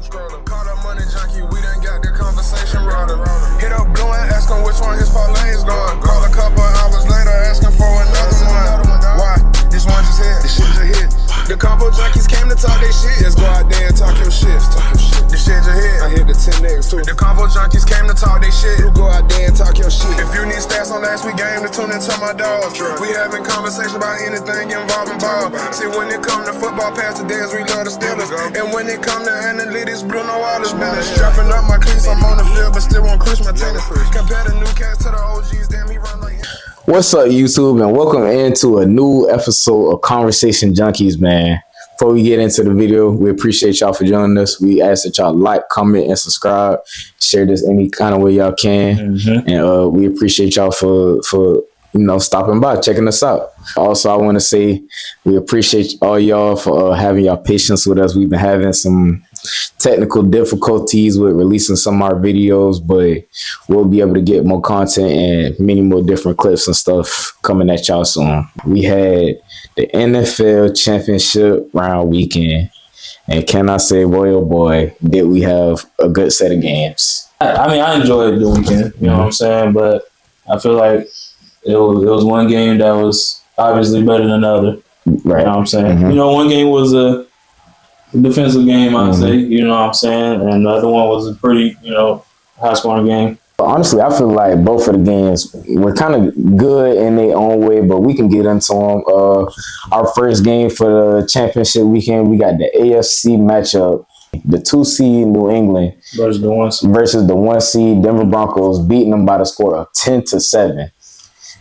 scroller. Call the money junkie, we done got the conversation roller. Hit up Blue and ask him which one his parlay's going. Call a couple hours later asking for another one. Why? This one just hit. This shit just hit. The ConvoJunkies came to talk their shit. Just go out there and talk your shit. This shit just hit. I hit the 10 niggas too. The ConvoJunkies came to talk their shit. You go out there and talk your shit. If you need stats on last week game, to tune into my dogs. We having conversation about anything involving ball. See, when it come to football, past the days, we love the Steelers. And when it come to analytics, Blue know all the spinners. Strapping up my cleats, I'm on the field, but still won't cruise my tennis. Compare the new cats to the OGs, damn, he run like... What's up, YouTube, and welcome into a new episode of Conversation Junkies, man. Before we get into the video, we appreciate y'all for joining us. We ask that y'all like, comment, and subscribe. Share this any kind of way y'all can. And we appreciate y'all for stopping by, checking us out. Also, I want to say we appreciate all y'all for having y'all patience with us. We've been having some technical difficulties with releasing some of our videos, but we'll be able to get more content and many more different clips and stuff coming at y'all soon. We had the NFL championship round weekend, and can I say, boy, oh boy, did we have a good set of games. I mean, I enjoyed the weekend, you know what I'm saying, but I feel like it was one game that was obviously better than the other. Right. You know what I'm saying? You know, one game was a defensive game, I'd say, you know what I'm saying? And the other one was a pretty, high-scoring game. Honestly, I feel like both of the games were kind of good in their own way, but we can get into them. Our first game for the championship weekend, we got the AFC matchup. The 2 seed New England versus the 1 seed Denver Broncos, beating them by the score of 10-7.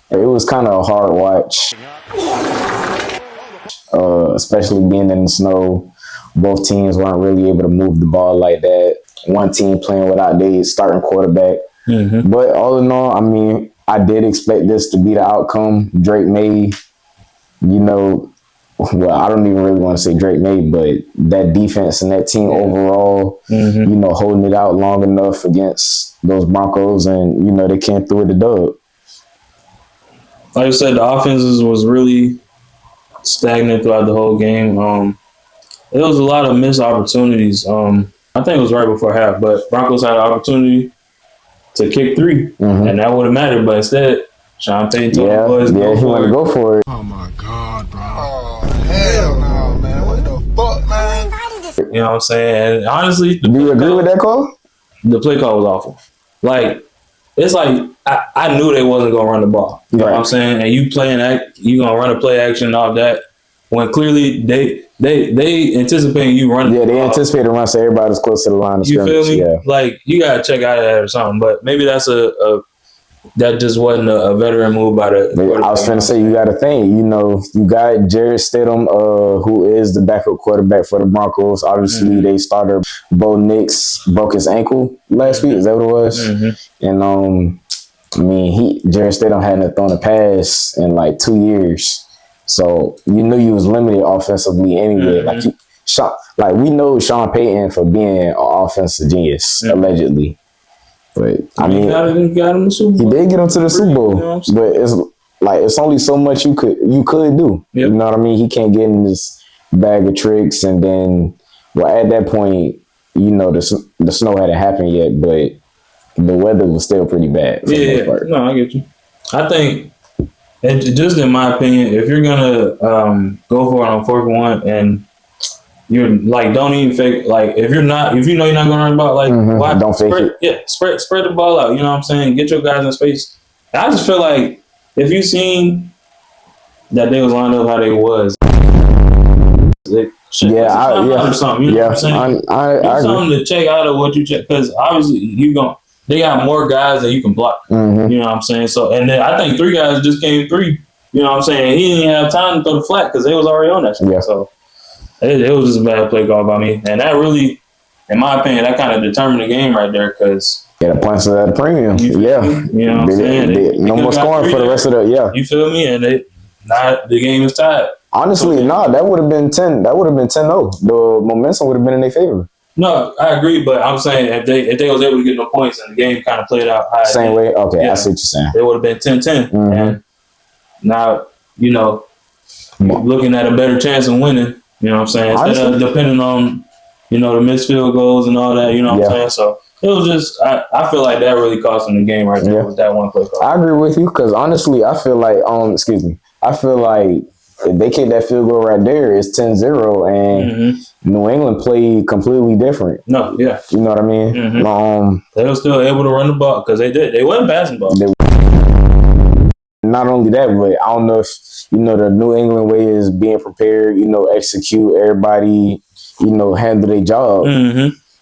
It was kind of a hard watch, especially being in the snow. Both teams weren't really able to move the ball like that. One team playing without their starting quarterback. But all in all, I mean, I did expect this to be the outcome. Drake made, well, I don't even really want to say Drake made, but that defense and that team overall, holding it out long enough against those Broncos, and, they came through with the dub. Like I said, the offenses was really stagnant throughout the whole game. There was a lot of missed opportunities. I think it was right before half, but Broncos had an opportunity to kick 3, and that would have mattered. But instead, Sean Payton told the boys, he wanted to go for it. Oh my God, bro! Oh hell no, man! What the fuck, man? You know what I'm saying? And honestly, do you agree with that call? The play call was awful. Like, it's like I knew they wasn't gonna run the ball. You know what I'm saying? And you gonna run a play action off that when clearly they anticipating you running. Yeah, they anticipated a run, so everybody's close to the line of scrimmage. You feel me? Yeah. Like, you gotta check out of that or something. But maybe that's that just wasn't a veteran move by the. I was finna say, you got to think. You got Jarrett Stidham, who is the backup quarterback for the Broncos. Obviously, they starter Bo Nix broke his ankle last week. Is that what it was? And I mean, Jarrett Stidham hadn't thrown a pass in like 2 years. So you knew you was limited offensively anyway. Like we know Sean Payton for being an offensive genius, allegedly. But I mean, he got him the Super Bowl. He did get him to the Super Bowl, but it's only so much you could do. You know what I mean? He can't get in this bag of tricks, and then at that point, the snow hadn't happened yet, but the weather was still pretty bad. For the most part. No, I get you. I think. And just in my opinion, if you're gonna go for it on 4th and 1, and you're like, don't even fake. Like, if you know you're not gonna run the ball, like, why don't fake it? Yeah, spread the ball out. You know what I'm saying? Get your guys in space. And I just feel like if you seen that they was lined up how they was, or something. You know what I'm saying? I something to check out of what you check, because obviously they got more guys that you can block. You know what I'm saying? So, and then I think 3 guys just came 3. You know what I'm saying? He didn't have time to throw the flat because they was already on that shit. Yeah. So it was just a bad play call by me. And that really, in my opinion, that kind of determined the game right there, because the points at a premium. You know what I'm saying? No more scoring for the rest of the You feel me? And the game is tied. Honestly, that would have been 10. That would have been 10-0. The momentum would have been in their favor. No, I agree, but I'm saying if they was able to get no points and the game kind of played out same way, okay, I see what you're saying. It would have been 10-10. And now, looking at a better chance of winning, you know what I'm saying? Instead of depending on the missed field goals and all that. You know what I'm saying? So it was just, I feel like that really cost him the game right there with that one play call. I agree with you because honestly, I feel like, I feel like if they kick that field goal right there, it's 10-0 and New England played completely different. No, yeah. You know what I mean? They were still able to run the ball because they did. They wasn't passing ball. Not only that, but I don't know if, the New England way is being prepared, execute, everybody, handle their job.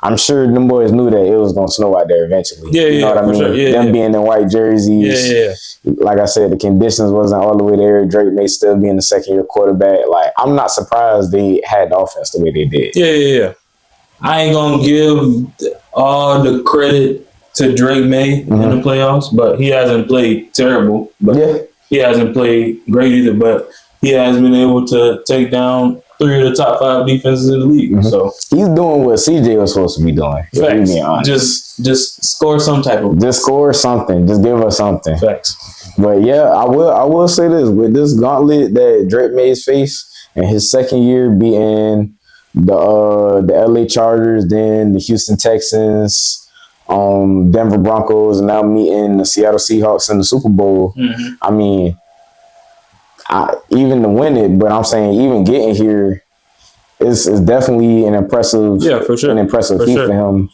I'm sure them boys knew that it was going to snow out there eventually. You know what I mean? Sure. Them being in white jerseys. Like I said, the conditions wasn't all the way there. Drake may still be in the second-year quarterback. Like, I'm not surprised they had the offense the way they did. Yeah. I ain't going to give all the credit to Drake May in the playoffs, but he hasn't played terrible. But he hasn't played great either, but he has been able to take down 3 of the top 5 defenses in the league. So he's doing what CJ was supposed to be doing. Facts. Just score some type of. Just score something. Just give us something. Facts. But yeah, I will say this with this gauntlet that Drake May's face and his second year being the LA Chargers, then the Houston Texans, Denver Broncos, and now meeting the Seattle Seahawks in the Super Bowl. I mean, even to win it, but I'm saying even getting here is definitely an impressive, an impressive feat for him.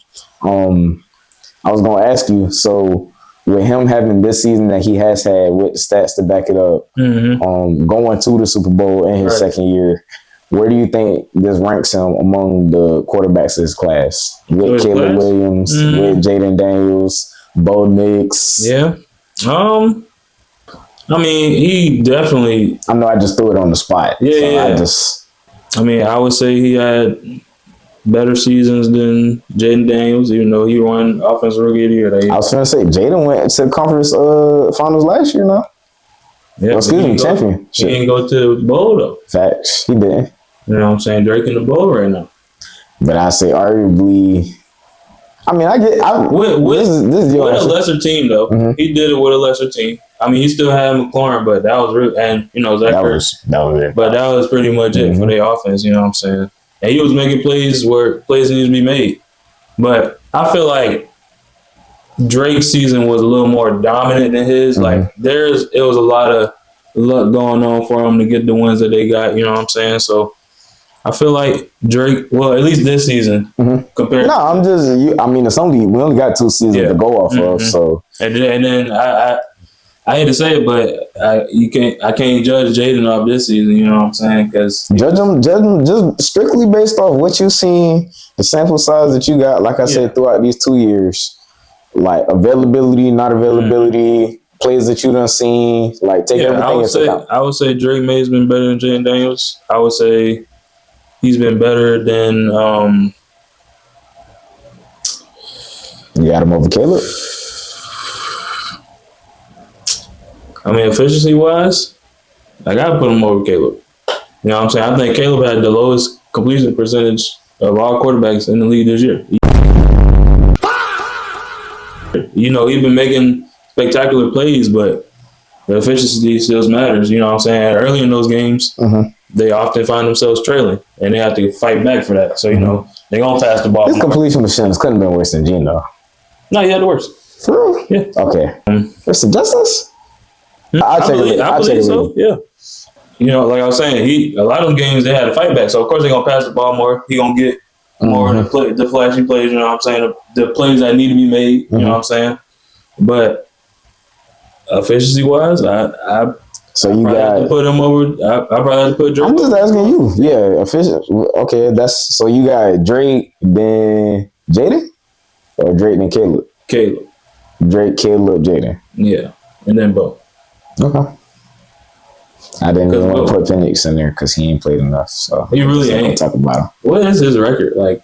I was gonna ask you, so with him having this season that he has had with stats to back it up, going to the Super Bowl in his second year, where do you think this ranks him among the quarterbacks of his class? With Caleb Williams, with Jaden Daniels, Bo Nix. Yeah. I mean, he definitely. I know I just threw it on the spot. I would say he had better seasons than Jaden Daniels, even though he won Offensive Rookie of the Year. I was going to say, Jaden went to the conference finals last year now. Yeah, champion. He didn't go to the bowl, though. Facts. He didn't. You know what I'm saying? Drake in the bowl right now. But I say arguably. I mean, this is your with a lesser team, though. He did it with a lesser team. I mean, he still had McLaurin, but that was real. And, Zach Ertz. That was it. But that was pretty much it for their offense, you know what I'm saying? And he was making plays where plays needed to be made. But I feel like Drake's season was a little more dominant than his. Like, it was a lot of luck going on for him to get the wins that they got, you know what I'm saying? So I feel like Drake, well, at least this season, compared. No, I'm just. It's we only got 2 seasons to go off of. So and then I hate to say it, but I can't judge Jaden off this season. You know what I'm saying? Because judge him just strictly based off what you've seen, the sample size that you got. Like I said, throughout these 2 years, like availability, not availability. Plays that you done seen, like take everything into account. I would say Drake May's been better than Jaden Daniels. I would say he's been better than. You got him over Caleb? I mean, efficiency wise, I gotta put him over Caleb. You know what I'm saying? I think Caleb had the lowest completion percentage of all quarterbacks in the league this year. He's been making spectacular plays, but the efficiency still matters. You know what I'm saying? Early in those games, they often find themselves trailing, and they have to fight back for that. So, they're going to pass the ball. His completion percentage couldn't have been worse than Geno. No, he had the worst. For real? Yeah. Okay. What's the justice? I believe so, yeah. Like I was saying, a lot of them games, they had to fight back. So, of course, they're going to pass the ball more. He's going to get more of the flashy plays, you know what I'm saying? The plays that need to be made, you know what I'm saying? But efficiency-wise, I got to put him over. I probably have to put Drake. I'm just asking you. Yeah, efficient. Okay, that's so you got Drake, then Jaden, or Drake then Caleb. Drake, Caleb, Jaden. Yeah, and then Bo. Okay. I didn't even want to put Penix in there because he ain't played enough. So he really ain't. Talk about him. What is his record like?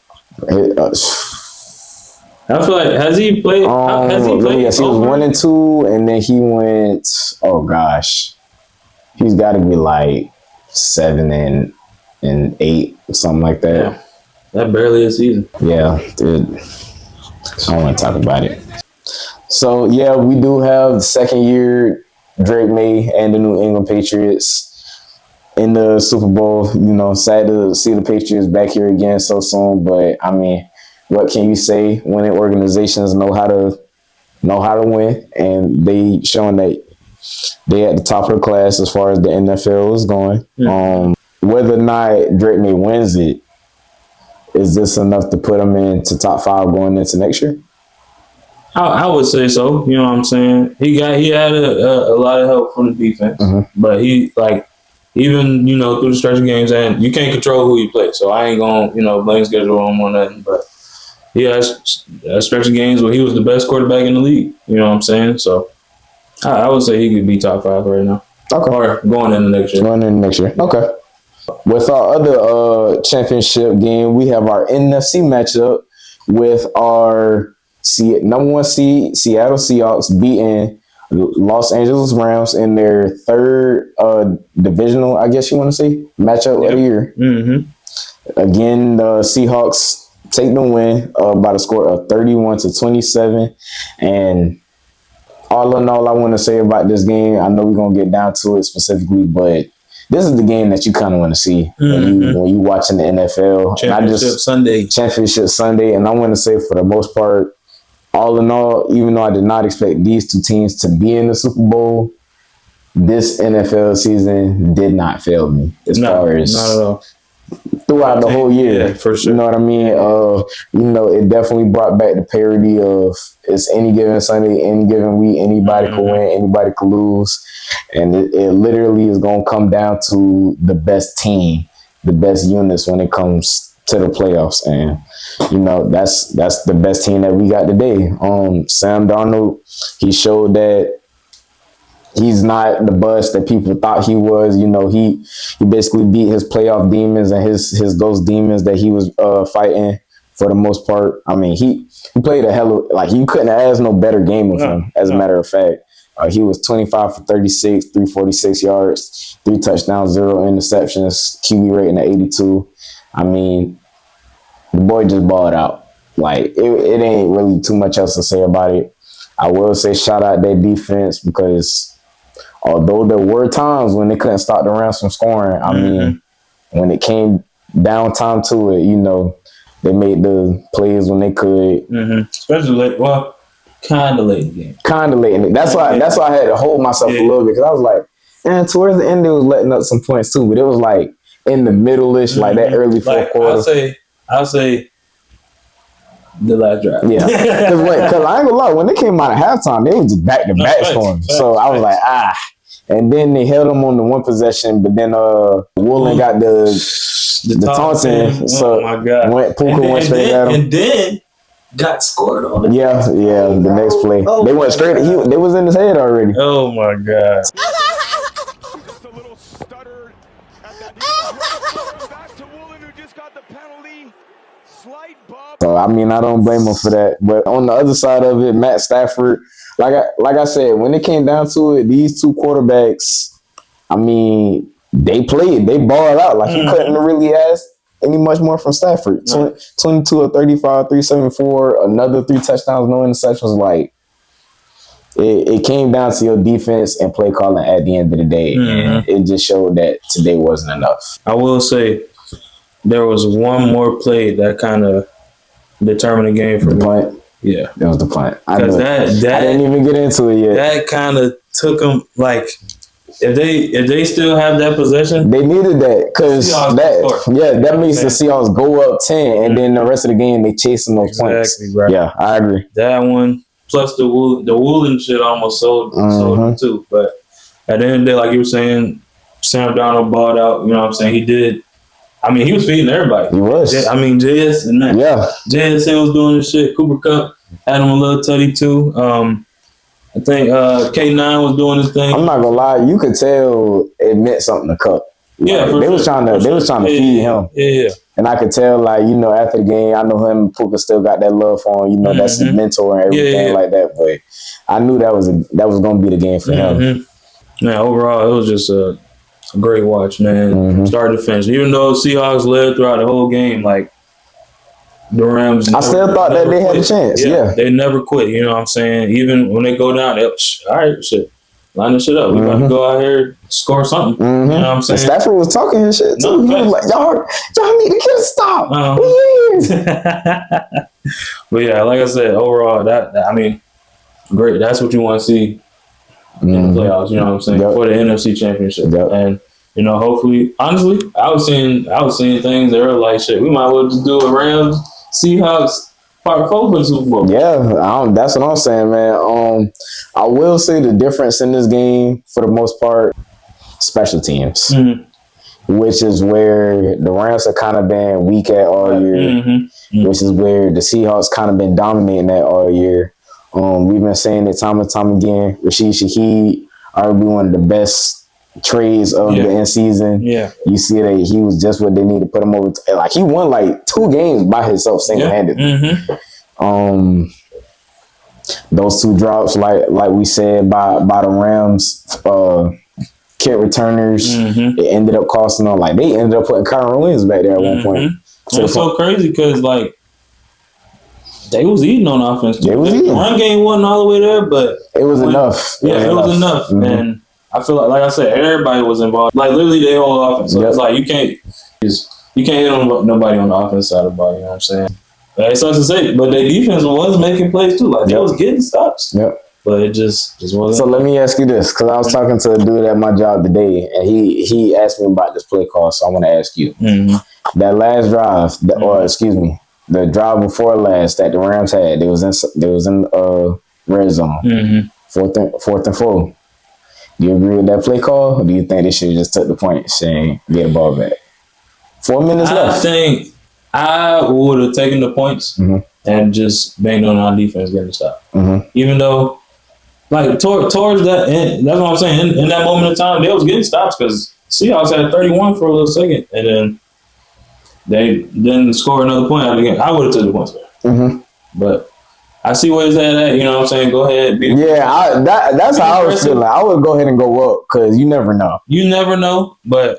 I feel like has he played? Yes, he was 1-2, and then he went. Oh gosh, he's got to be like 7-8, something like that. Yeah. That barely a season. Yeah, dude. I don't want to talk about it. So yeah, we do have the second year Drake May and the New England Patriots. in the Super Bowl. You know, sad to see the Patriots back here again so soon. But I mean, what can you say? Winning organizations know how to win, and they showing that they at the top of the class as far as the NFL is going. Whether or not Drake May wins it, is this enough to put him into top 5 going into next year? I would say so. You know what I'm saying? He had a lot of help from the defense, but he even through the stretch of games, and you can't control who you play. So I ain't gonna blame schedule on him or nothing. But he has a stretch of games where he was the best quarterback in the league. You know what I'm saying? So I would say he could be top 5 right now. Okay. Or going into next year. Okay. With our other championship game, we have our NFC matchup with our number 1 seed Seattle Seahawks beating Los Angeles Rams in their 3rd divisional, I guess you want to say, matchup of the year. Again, the Seahawks take the win by the score of 31-27. And all in all, I want to say about this game, I know we're going to get down to it specifically, but this is the game that you kind of want to see when you watching the NFL. Championship Sunday. And I want to say for the most part, all in all, even though I did not expect these 2 teams to be in the Super Bowl, this NFL season did not fail me far as not at all. Throughout the whole year. Yeah, for sure. You know what I mean? It definitely brought back the parody of it's any given Sunday, any given week, anybody can win, anybody can lose. And it literally is going to come down to the best team, the best units when it comes to the playoffs. And, that's the best team that we got today. Sam Darnold, he showed that he's not the bust that people thought he was. He basically beat his playoff demons and his those demons that he was fighting for the most part. I mean, he played a hell of, you couldn't have asked no better game with him, as a matter of fact. He was 25 for 36, 346 yards, 3 touchdowns, 0 interceptions, QB rating at 82. I mean, the boy just balled out. It ain't really too much else to say about it. I will say shout out their defense because although there were times when they couldn't stop the Rams from scoring, I mean, when it came down time to it, they made the plays when they could. Especially kind of late in the game. Kind of late in it. That's why I had to hold myself a little bit because I was like, and towards the end they was letting up some points too, but it was in the middle-ish, that early 4th quarter. I'll say the last drive. Yeah. Because I ain't gonna lie, when they came out at halftime, they was just back-to-back scoring. So I was like, And then they held them on the 1 possession, but then Woolen got the taunting. So my God. Puka went straight at him. And then got scored on. Yeah, the next play. They went straight. They was in his head already. Oh my God. Just a little stutter at that. Back to Woolen, who just got the penalty. Slight bump. So I mean, I don't blame him for that. But on the other side of it, Matt Stafford, like I said, when it came down to it, these 2 quarterbacks, I mean, they played, they balled out. You couldn't really ask any much more from Stafford. 22 of 35, 374, another 3 touchdowns, no interceptions. It came down to your defense and play calling at the end of the day. And it just showed that today wasn't enough. I will say there was one more play that kind of determined the game for me. Punt? Yeah. That was the punt. I that didn't even get into it yet. That kind of took them, if they still have that possession, they needed that because that makes the Seahawks go up 10, and then the rest of the game they chasing those points. Right. Yeah, I agree. That one plus the Woolen shit almost sold them too. But at the end of the day, like you were saying, Sam Darnold balled out. You know what I'm saying? He did. I mean, he was feeding everybody. He was. JS and that. Yeah. JS was doing his shit. Cooper Kupp had him a little tutty too. I think K9 was doing his thing. I'm not gonna lie, you could tell it meant something to Kupp. They was trying to feed him. Yeah. And I could tell, after the game, I know him and Puka still got that love for him. That's his mentor and everything like that. But I knew that was gonna be the game for him. Yeah, overall, it was just a great watch, man, from start to finish. Even though Seahawks led throughout the whole game, the Rams. I still thought that they had a chance. Yeah. They never quit. You know what I'm saying? Even when they go down, all right, shit. line this shit up. We got to go out here, score something. You know what I'm saying? And Stafford was talking his shit too. He was like, y'all need to get a stop. But yeah, like I said, overall, I mean, great. That's what you want to see in the playoffs. You know what I'm saying? For the NFC Championship. And you know, hopefully, honestly, I was seeing things that were like, shit, we might as well just do a Rams Seahawks Part 4 for the Super Bowl. Yeah, that's what I'm saying, man. I will say the difference in this game, for the most part, special teams, which is where the Rams have kind of been weak at all year, which is where the Seahawks kind of been dominating that all year. We've been saying it time and time again. Rashid Shaheed arguably one of the best trades of the end season. Yeah, you see that he was just what they need to put him over. Like he won like 2 games by himself, single-handed. Those 2 drops, like we said, by the Rams, kick returners, it ended up costing them. Like they ended up putting Kyron Williams back there at one point. So it's so crazy because like they was eating on offense. They was eating. The run game wasn't all the way there, but it was enough. It was enough. And I feel like I said, everybody was involved. Like literally, their whole offense. So it's like you can't hit on nobody on the offense side of the ball. You know what I'm saying? It sucks to say, but their defense was making plays too. Like they was getting stops. But it just wasn't. So let me ask you this, because I was talking to a dude at my job today, and he asked me about this play call. So I want to ask you that last drive, or excuse me, the drive before last that the Rams had. They was in red zone, fourth and 4. Do you agree with that play call, or do you think they should have just took the point and get the ball back? 4 minutes left. I think I would have taken the points and just banged on our defense getting stopped. Even though, like, towards that end, that's what I'm saying. In that moment of time, they was getting stops because Seahawks had 31 for a little second, and then they didn't score another point out of the game. I would have took the points there. But I see where it's at. You know what I'm saying? Go ahead. That's how I was feeling. I would go ahead and go up because you never know. You never know, but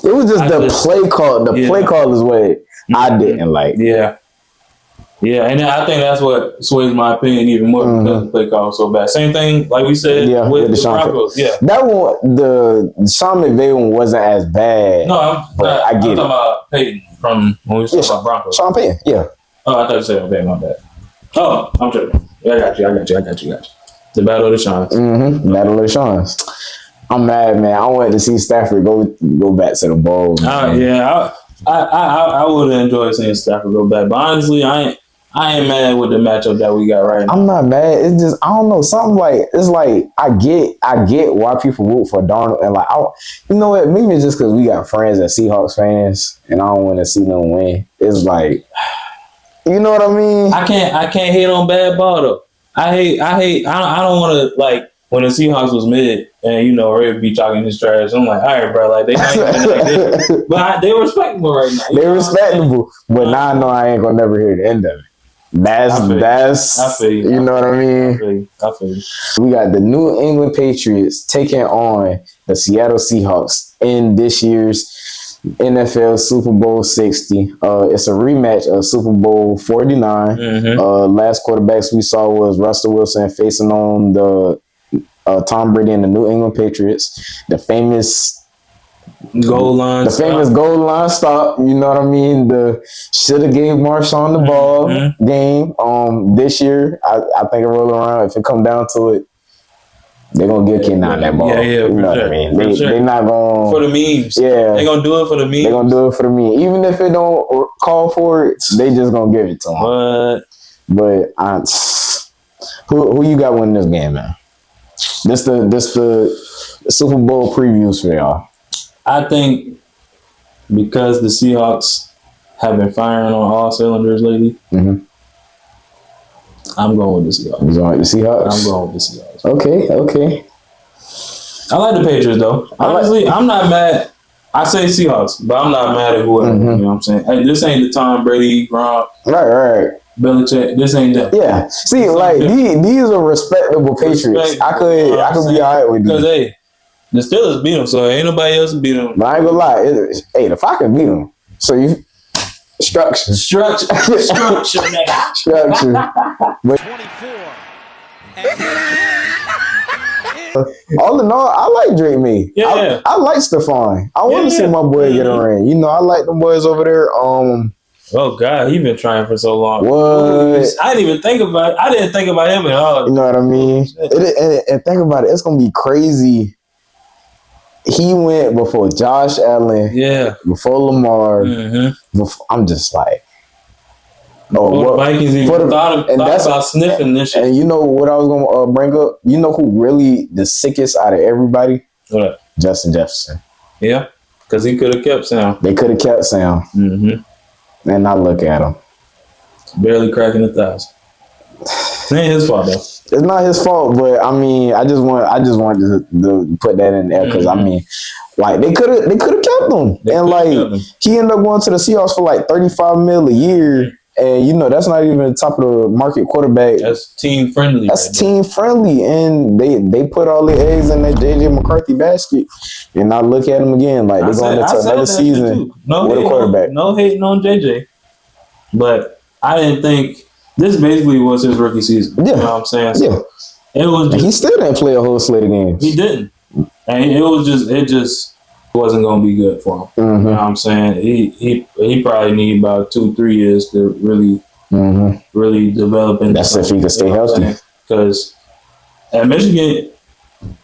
it was just play call. The play call is what I didn't like. Yeah, and I think that's what sways my opinion even more because the play call was so bad. Same thing, like we said, with the Broncos. That one, the Sean McVay one wasn't as bad. No, I'm talking about Peyton from when we was talking about Broncos. Sean Payton, Oh, I thought you said McVay, my bad. Oh, I'm tripping. Yeah, I got you. The Battle of the Shawns. Battle of the Shawns. I'm mad, man. I wanted to see Stafford go back to the bowl. I would have enjoyed seeing Stafford go back, but honestly, I ain't mad with the matchup that we got right now. I'm not mad. It's just I don't know. Something like it's like I get why people root for Darnold, and like you know what? Maybe it's just because we got friends that Seahawks fans, and I don't want to see them win. It's like, you know what I mean? I can't hate on bad ball though. I don't want to like when the Seahawks was mid and Ray be talking his trash. I'm like, all right, bro, like they not even like this. But they respectable right now. They respectable, but now I know I ain't gonna never hear the end of it. That's I feel you. You know what I mean? I feel you. We got the New England Patriots taking on the Seattle Seahawks in this year's NFL Super Bowl 60. It's a rematch of Super Bowl 49. Last quarterbacks we saw was Russell Wilson facing on the Tom Brady and the New England Patriots. The famous goal line stop. You know what I mean? The should have gave Marshawn the ball game. This year, I think it roll around. If it come down to it, they're gonna give Kenan that ball. You know what I mean? They not gonna for the memes. Yeah, they gonna do it for the memes. They gonna do it for the meme. Even if it don't call for it, they just gonna give it to them. But who you got winning this game, man? This the Super Bowl previews for y'all. I think because the Seahawks have been firing on all cylinders lately, I'm going with the Seahawks. You going with the Seahawks? I'm going with the Seahawks. Okay. I like the Patriots, though. Honestly, I'm not mad. I say Seahawks, but I'm not mad at whoever. You know what I'm saying? Hey, this ain't the Tom Brady, Gronk. Right. Belichick. This ain't that. Yeah. See, like these are respectable Patriots. I could be all right with these. Because hey, the Steelers beat them, so ain't nobody else beat them. But I ain't gonna lie. If I can beat them, so you structure. But All in all, I like Drake May. Yeah. I like Stephon. I want to see my boy get a ring. You know, I like them boys over there. Oh God, he been trying for so long. What? I didn't even think about it. I didn't think about him at all. You know what I mean? And think about it. It's gonna be crazy. He went before Josh Allen. Yeah. Before Lamar. I'm just like, the Vikings even thought about sniffing this shit. And you know what I was gonna bring up? You know who really the sickest out of everybody? What? Justin Jefferson. Yeah, because he could have kept Sam. They could have kept Sam. And I look at him. Barely cracking 1,000. It ain't his fault though. It's not his fault, but I mean, I just wanted to put that in there because I mean, like they could have kept him, he ended up going to the Seahawks for like $35 million a year, and you know that's not even top of the market quarterback. That's team friendly. That's team friendly, and they put all their eggs in that JJ McCarthy basket, and I look at him again like they're going into another season with a quarterback. No hating on JJ, but I didn't think. This basically was his rookie season. Yeah. You know what I'm saying? So it was just, he still didn't play a whole slate of games. He didn't. And it just wasn't gonna be good for him. You know what I'm saying? He probably need about 2-3 years to really develop into that's if he can stay healthy. Because at Michigan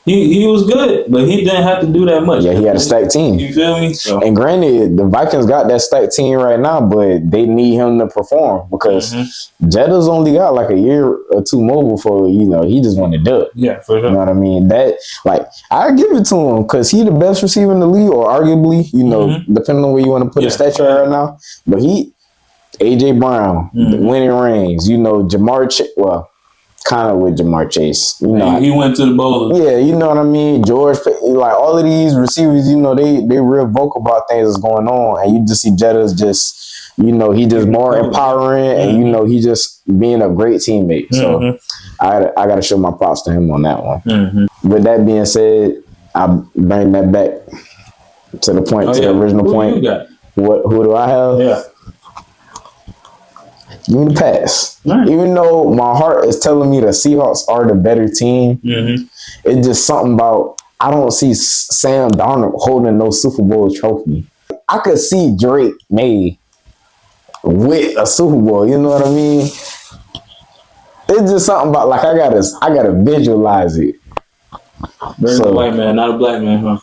he was good, but he didn't have to do that much. Yeah, he had a stacked team. You feel me? So. And granted, the Vikings got that stacked team right now, but they need him to perform because Jetta's only got like a year or two more before, you know, he just want to do it. Yeah, for sure. You know what I mean? That, like, I give it to him because he the best receiver in the league, or arguably, you know, depending on where you want to put his statue right now. But AJ Brown, winning rings, you know, kind of with Jamar Chase, you know, he went to the bowl. Yeah, you know what I mean. George, like all of these receivers, you know, they real vocal about things that's going on, and you just see Jetta's just, you know, he just more empowering, and you know, he just being a great teammate. So I got to show my props to him on that one. With that being said, I bring that back to the point, the original point. Who do I have? Yeah. Give me the pass. Right. Even though my heart is telling me the Seahawks are the better team, it's just something about I don't see Sam Darnold holding no Super Bowl trophy. I could see Drake May with a Super Bowl. You know what I mean? It's just something about like I gotta visualize it. There's a white man, not a black man, huh?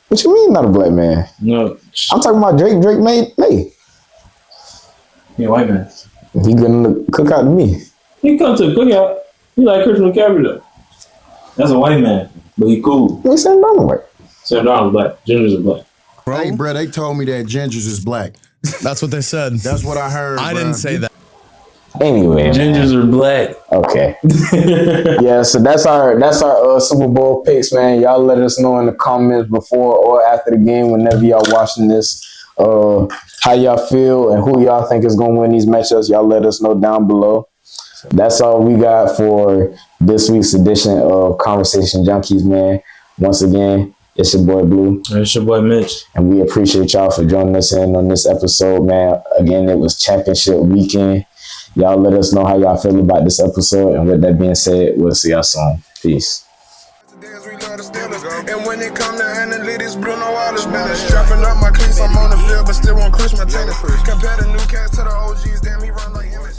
What you mean, not a black man? No, I'm talking about Drake May. Yeah, white man. He gonna cook out to me. He come to the cookout. He like Christian McCaffrey though. That's a white man, but he cool. He Sam Darnold white. Sam Darnold's black. Gingers are black. Hey, bro, they told me that Gingers is black. That's what they said. That's what I heard. I didn't say that. Anyway, Gingers are black. Okay. Yeah, so that's our Super Bowl picks, man. Y'all let us know in the comments before or after the game, whenever y'all watching this, how y'all feel and who y'all think is gonna win these matchups. Y'all let us know down below. That's all we got for this week's edition of Conversation Junkies, man. Once again, it's your boy Blue. It's your boy Mitch. And we appreciate y'all for joining us in on this episode, man. Again, it was championship weekend. Y'all let us know how y'all feel about this episode. And with that being said, we'll see y'all soon. Peace. And when it come to analytics, Blue know all this business. Strapping up my cleats, I'm on the field, but still won't crush my tennis. Compare the new cats to the OGs, damn, he run like him.